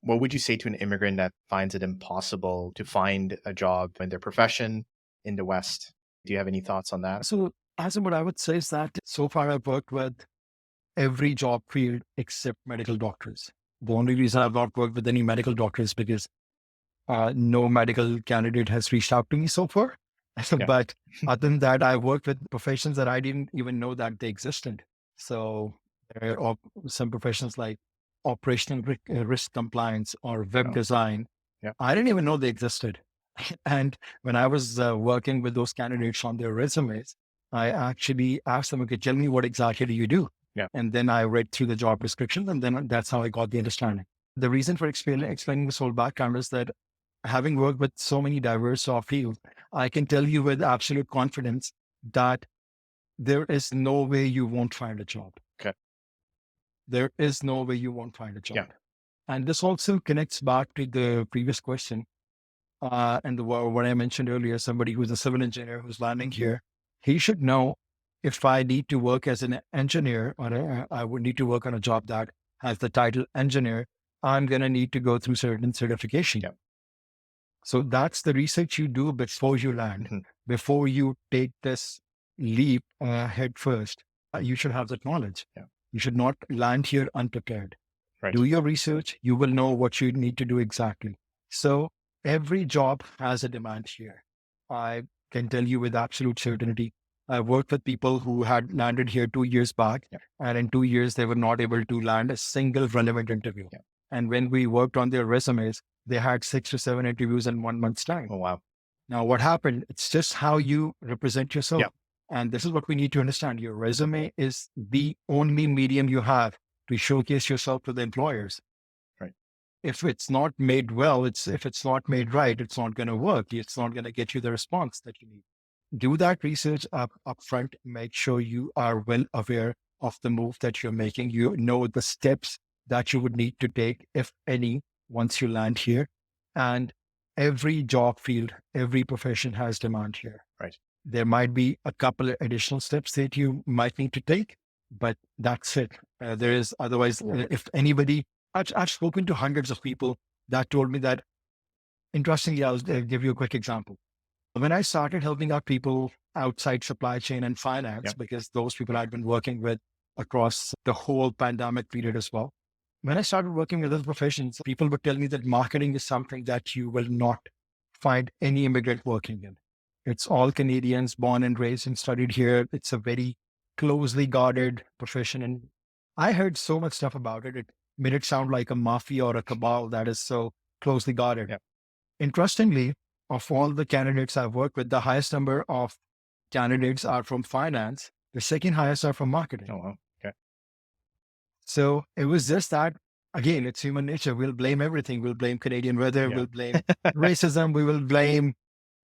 what would you say to an immigrant that finds it impossible to find a job in their profession in the West? Do you have any thoughts on that? So, as in what I would say is that so far I've worked with every job field except medical doctors. The only reason I've not worked with any medical doctors because no medical candidate has reached out to me so far. Yeah. But other than that, I worked with professions that I didn't even know that they existed. So there are some professions like operational risk compliance or web Oh, design. yeah. I didn't even know they existed. And when I was working with those candidates on their resumes, I actually asked them, okay, tell me what exactly do you do? Yeah. And then I read through the job description, and then that's how I got the understanding. The reason for explaining this whole background is that having worked with so many diverse job fields, I can tell you with absolute confidence that there is no way you won't find a job. Okay. There is no way you won't find a Yeah. job. And this also connects back to the previous question. And what I mentioned earlier, somebody who's a civil engineer who's landing here, he should know if I need to work as an engineer or I would need to work on a job that has the title engineer, I'm going to need to go through certain certification. Yeah. So that's the research you do before you land, Mhm. before you take this leap head first. You should have that knowledge. Yeah. You should not land here unprepared. Right. Do your research. You will know what you need to do exactly. So every job has a demand here. I can tell you with absolute certainty. I worked with people who had landed here 2 years back, Yeah. and in 2 years, they were not able to land a single relevant interview. Yeah. And when we worked on their resumes, they had 6 to 7 interviews in 1 month's time. Oh, wow. Now, what happened? It's just how you represent yourself. Yeah. And this is what we need to understand. Your resume is the only medium you have to showcase yourself to the employers. Right. If it's not made well, if it's not made right, it's not going to work. It's not going to get you the response that you need. Do that research up front. Make sure you are well aware of the move that you're making. You know the steps that you would need to take, if any, once you land here. And every job field, every profession has demand here. Right. There might be a couple of additional steps that you might need to take, but that's it. There is otherwise, if anybody, I've spoken to hundreds of people that told me that. Interestingly, I'll give you a quick example. When I started helping out people outside supply chain and Yeah. finance, because those people I'd been working with across the whole pandemic period as well. When I started working with other professions, people would tell me that marketing is something that you will not find any immigrant working in. It's all Canadians born and raised and studied here. It's a very closely guarded profession. And I heard so much stuff about it. It made it sound like a mafia or a cabal that is so closely guarded. Yeah. Interestingly, of all the candidates I've worked with, the highest number of candidates are from finance. The second highest are from marketing. Oh, wow. Okay. So it was just that, again, it's human nature. We'll blame everything. We'll blame Canadian weather. Yeah. We'll blame racism. We will blame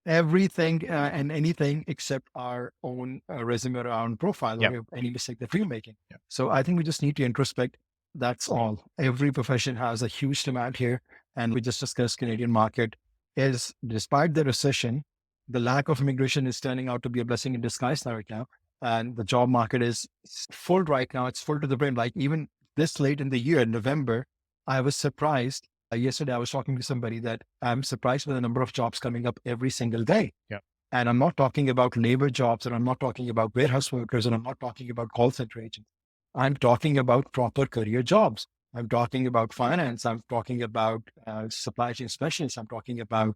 everything and anything except our own resume or our own profile Yeah. or any mistake that we're making. Yeah. So I think we just need to introspect. That's all. Every profession has a huge demand here. And we just discussed Canadian market is, despite the recession, the lack of immigration is turning out to be a blessing in disguise now right now. And the job market is full right now. It's full to the brim. Like even this late in the year, in November, I was surprised. Yesterday, I was talking to somebody that I'm surprised with the number of jobs coming up every single day. Yeah. And I'm not talking about labor jobs, and I'm not talking about warehouse workers, and I'm not talking about call center agents. I'm talking about proper career jobs. I'm talking about finance. I'm talking about supply chain specialists. I'm talking about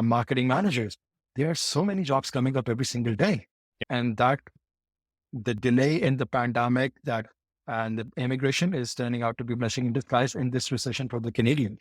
marketing managers. There are so many jobs coming up every single day. And that the delay in the pandemic that and the immigration is turning out to be a blessing in disguise in this recession for the Canadians.